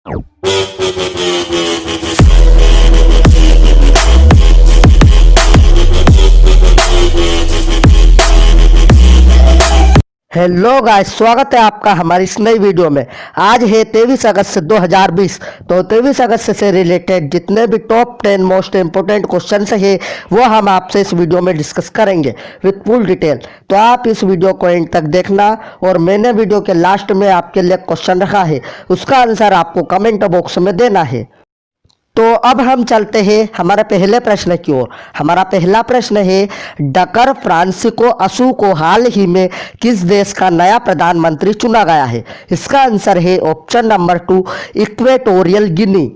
Hello guys, स्वागत है आपका हमारी इस नई वीडियो में। आज है 23 अगस्त 2020। तो 23 अगस्त से रिलेटेड जितने भी टॉप 10 मोस्ट इंपोर्टेंट क्वेश्चन है वो हम आपसे इस वीडियो में डिस्कस करेंगे विथ फुल डिटेल। तो आप इस वीडियो को एंड तक देखना और मैंने वीडियो के लास्ट में आपके लिए क्वेश्चन रखा है, उसका आंसर आपको कमेंट बॉक्स में देना है। तो अब हम चलते हैं हमारे पहले प्रश्न की ओर। हमारा पहला प्रश्न है, डकर फ्रांसिस्को असू को हाल ही में किस देश का नया प्रधानमंत्री चुना गया है? इसका आंसर है ऑप्शन नंबर 2, इक्वेटोरियल गिनी।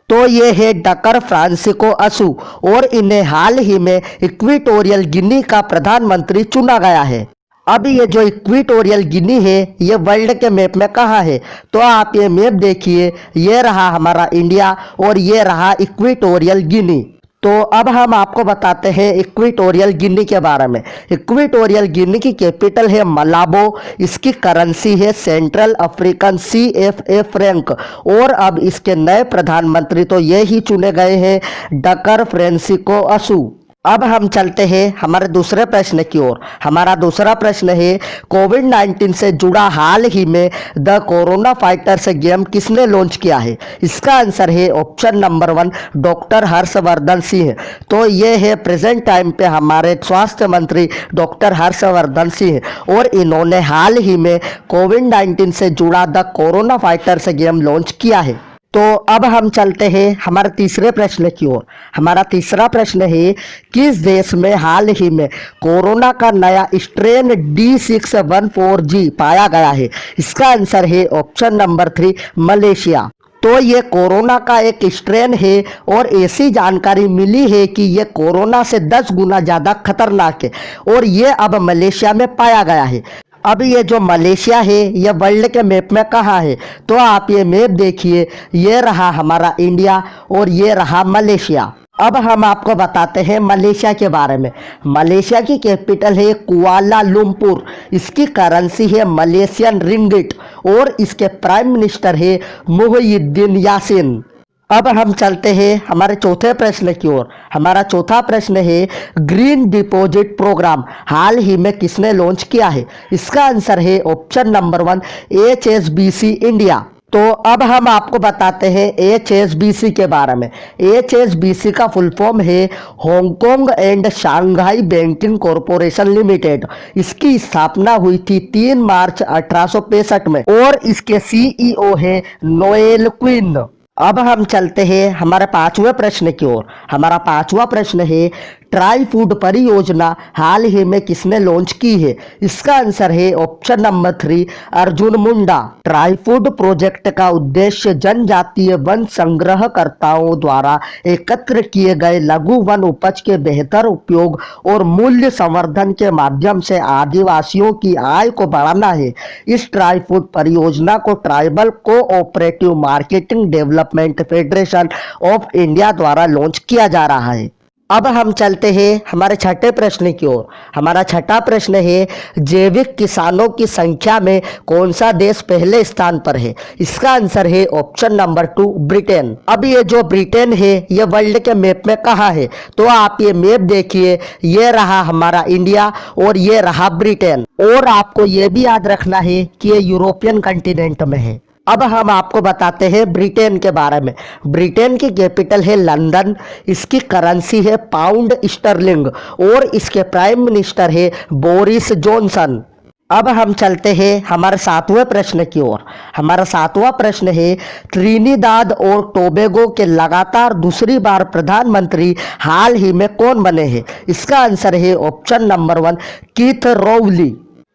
तो ये है डकर फ्रांसिस्को असू और इन्हें हाल ही में इक्वेटोरियल गिनी का प्रधानमंत्री चुना गया है। अब ये जो इक्वेटोरियल गिनी है ये वर्ल्ड के मैप में कहाँ है? तो आप ये मैप देखिए, ये रहा हमारा इंडिया और ये रहा इक्वेटोरियल गिनी। तो अब हम आपको बताते हैं इक्वेटोरियल गिनी के बारे में। इक्वेटोरियल गिनी की कैपिटल है मलाबो, इसकी करेंसी है सेंट्रल अफ्रीकन CFA फ्रैंक और अब इसके नए प्रधानमंत्री तो ये ही चुने गए हैं, डकर फ्रांसिस्को असू। अब हम चलते हैं हमारे दूसरे प्रश्न की ओर। हमारा दूसरा प्रश्न है, कोविड-19 से जुड़ा हाल ही में द कोरोना फाइटर्स गेम किसने लॉन्च किया है? इसका आंसर है option number 1, doctor Harshvardhan Singh. तो ये है प्रेजेंट टाइम पे हमारे स्वास्थ्य मंत्री डॉक्टर हर्षवर्धन सिंह और इन्होंने हाल ही में कोविड-19 से जुड़ा the corona fighters game launch किया है। तो अब हम चलते हैं हमारे तीसरे प्रश्न की ओर। हमारा तीसरा प्रश्न है, किस देश में हाल ही में कोरोना का नया स्ट्रेन D614G पाया गया है? इसका आंसर है ऑप्शन नंबर 3, मलेशिया। तो ये कोरोना का एक स्ट्रेन है और ऐसी जानकारी मिली है कि ये कोरोना से 10 गुना ज़्यादा खतरनाक है और ये अब मलेशिया में पाया गया है। अब ये जो मलेशिया है ये वर्ल्ड के मैप में कहाँ है? तो आप ये मैप देखिए, ये रहा हमारा इंडिया और ये रहा मलेशिया। अब हम आपको बताते हैं मलेशिया के बारे में। मलेशिया की कैपिटल है कुआलालंपुर, इसकी करेंसी है मलेशियन रिंगिट और इसके प्राइम मिनिस्टर है मुहियुद्दीन यासीन। अब हम चलते हैं हमारे चौथे प्रश्न की ओर। हमारा चौथा प्रश्न है, ग्रीन डिपॉजिट प्रोग्राम हाल ही में किसने लॉन्च किया है? इसका आंसर है ऑप्शन नंबर 1, HSBC इंडिया। तो अब हम आपको बताते हैं HSBC के बारे में। HSBC का फुल फॉर्म है Hong Kong and Shanghai banking corporation limited. इसकी स्थापना हुई थी 3 मार्च 1865 में और इसके CEO है नोएल क्विन। अब हम चलते हैं हमारे पांचवें प्रश्न की ओर। हमारा पांचवा प्रश्न है, ट्राई फूड परियोजना हाल ही में किसने लॉन्च की है? इसका आंसर है option number 3, Arjun Munda. Try food project का उद्देश्य जनजातीय वन संग्रहकर्ताओं द्वारा एकत्र किए गए लघु वन उपज के बेहतर उपयोग और मूल्य संवर्धन के माध्यम से आदिवासियों की आय को बढ़ाना है। इस ट्राई फूड परियोजना को tribal cooperative marketing development federation of India द्वारा लॉन्च किया जा रहा है। अब हम चलते हैं हमारे छठे प्रश्न की ओर। हमारा छठा प्रश्न है, जैविक किसानों की संख्या में कौन सा देश पहले स्थान पर है? इसका आंसर है ऑप्शन नंबर 2, ब्रिटेन। अब ये जो ब्रिटेन है ये वर्ल्ड के मैप में कहाँ है? तो आप ये मैप देखिए, ये रहा हमारा इंडिया और ये रहा ब्रिटेन। और आपको ये भी याद रखना है कि ये यूरोपियन कंटिनेंट में है। अब हम आपको बताते हैं ब्रिटेन के बारे में। ब्रिटेन की कैपिटल है लंदन, इसकी करेंसी है पाउंड स्टर्लिंग और इसके प्राइम मिनिस्टर है बोरिस जॉनसन। अब हम चलते हैं हमारे सातवें प्रश्न की ओर। हमारा सातवां प्रश्न है, त्रिनिदाद और टोबैगो के लगातार दूसरी बार प्रधानमंत्री हाल ही में कौन बने हैं? इसका आंसर है ऑप्शन नंबर 1, कीथ रॉवली।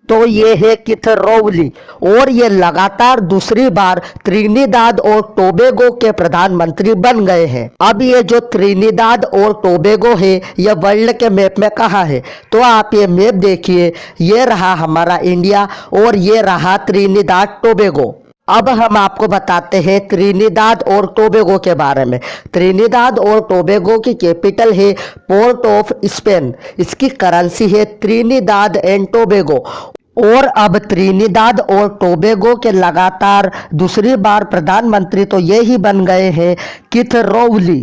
तो ये है कीथ रॉवली और ये लगातार दूसरी बार त्रिनिदाद और टोबैगो के प्रधानमंत्री बन गए हैं। अब ये जो त्रिनिदाद और टोबैगो है ये वर्ल्ड के मैप में कहाँ है? तो आप ये मैप देखिए, ये रहा हमारा इंडिया और ये रहा त्रिनिदाद टोबैगो। अब हम आपको बताते हैं त्रिनिदाद और टोबैगो के बारे में। त्रिनिदाद और टोबैगो की कैपिटल है पोर्ट ऑफ स्पेन, इसकी करेंसी है त्रिनिदाद एंड टोबैगो और अब त्रिनिदाद और टोबैगो के लगातार दूसरी बार प्रधानमंत्री तो ये ही बन गए हैं किथ रोवली।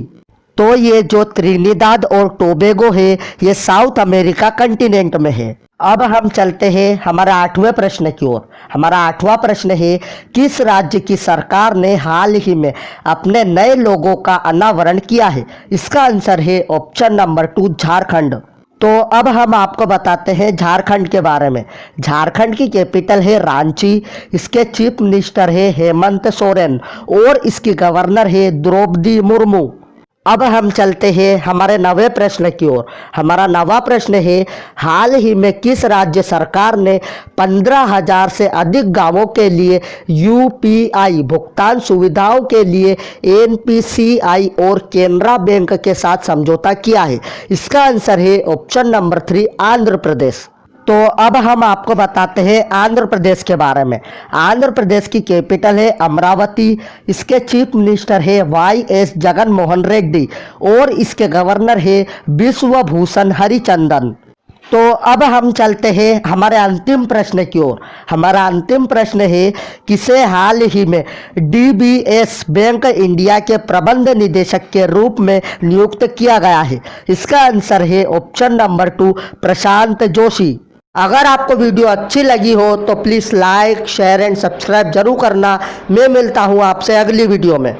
तो ये जो त्रिनिदाद और टोबैगो है ये साउथ अमेरिका कंटिनेंट में है। अब हम चलते हैं हमारा 8वें प्रश्न की ओर। हमारा 8वां प्रश्न है, किस राज्य की सरकार ने हाल ही में अपने नए लोगों का अनावरण किया है? इसका आंसर है ऑप्शन नंबर 2 झारखंड। तो अब हम आपको बताते हैं झारखंड के बारे में। झारखंड की कैपिटल है रांची, इसके चीफ मिनिस्टर है हेमंत सोरेन और इसकी गवर्नर है द्रौपदी मुर्मू। अब हम चलते हैं हमारे 9वें प्रश्न की ओर। हमारा 9वां प्रश्न है, हाल ही में किस राज्य सरकार ने 15,000 से अधिक गांवों के लिए यूपीआई भुगतान सुविधाओं के लिए एनपीसीआई और केनरा बैंक के साथ समझौता किया है? इसका आंसर है ऑप्शन नंबर 3 आंध्र प्रदेश। तो अब हम आपको बताते हैं आंध्र प्रदेश के बारे में। आंध्र प्रदेश की कैपिटल है अमरावती, इसके चीफ मिनिस्टर है वाई.एस. जगन मोहन रेड्डी और इसके गवर्नर है बिश्वभूषण हरिचंदन। तो अब हम चलते हैं हमारे अंतिम प्रश्न की ओर। हमारा अंतिम प्रश्न है, किसे हाल ही में डीबीएस बैंक इंडिया के प्रबंध निदेशक के रूप में नियुक्त किया गया है? इसका आंसर है ऑप्शन नंबर 2 प्रशांत जोशी। अगर आपको वीडियो अच्छी लगी हो तो please like share and subscribe जरूर करना। मैं मिलता हूँ आपसे अगली वीडियो में।